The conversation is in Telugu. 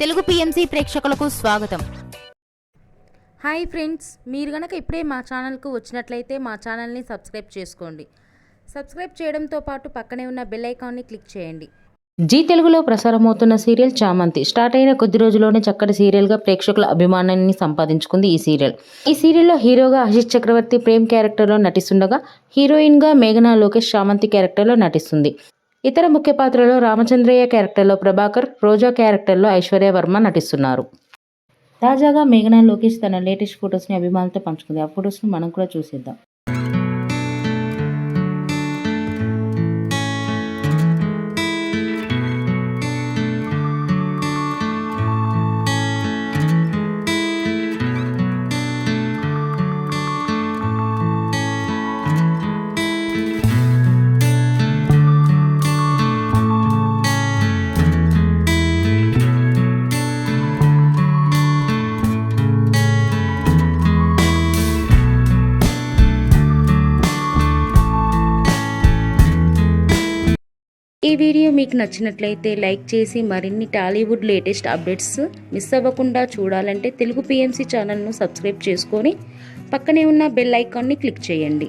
తెలుగు పిఎంసి ప్రేక్షకులకు స్వాగతం. హాయ్ ఫ్రెండ్స్, మీరు గనక ఇప్పుడే మా ఛానల్కు వచ్చినట్లయితే మా ఛానల్ని సబ్స్క్రైబ్ చేసుకోండి. సబ్స్క్రైబ్ చేయడంతో పాటు పక్కనే ఉన్న బెల్ ఐకాన్ని క్లిక్ చేయండి. జీ తెలుగులో ప్రసారమవుతున్న సీరియల్ చామంతి స్టార్ట్ అయిన కొద్ది రోజుల్లోనే చక్కటి సీరియల్గా ప్రేక్షకుల అభిమానాన్ని సంపాదించుకుంది ఈ సీరియల్. ఈ సీరియల్లో హీరోగా ఆశిష్ చక్రవర్తి ప్రేమ్ క్యారెక్టర్లో నటిస్తుండగా, హీరోయిన్గా మేఘనా లోకేష్ చామంతి క్యారెక్టర్లో నటిస్తుంది. ఇతర ముఖ్య పాత్రలో రామచంద్రయ్య క్యారెక్టర్లో ప్రభాకర్, రోజా క్యారెక్టర్లో ఐశ్వర్య వర్మ నటిస్తున్నారు. తాజాగా మేఘనా లోకేష్ తన లేటెస్ట్ ఫొటోస్ని అభిమానులతో పంచుకుంది. ఆ ఫొటోస్ని మనం కూడా చూసేద్దాం. ఈ వీడియో మీకు నచ్చినట్లయితే లైక్ చేసి మరిన్ని టాలీవుడ్ లేటెస్ట్ అప్డేట్స్ మిస్ అవ్వకుండా చూడాలంటే తెలుగు పిఎంసి ఛానల్ను సబ్స్క్రైబ్ చేసుకొని పక్కనే ఉన్న బెల్ ఐకాన్ని క్లిక్ చేయండి.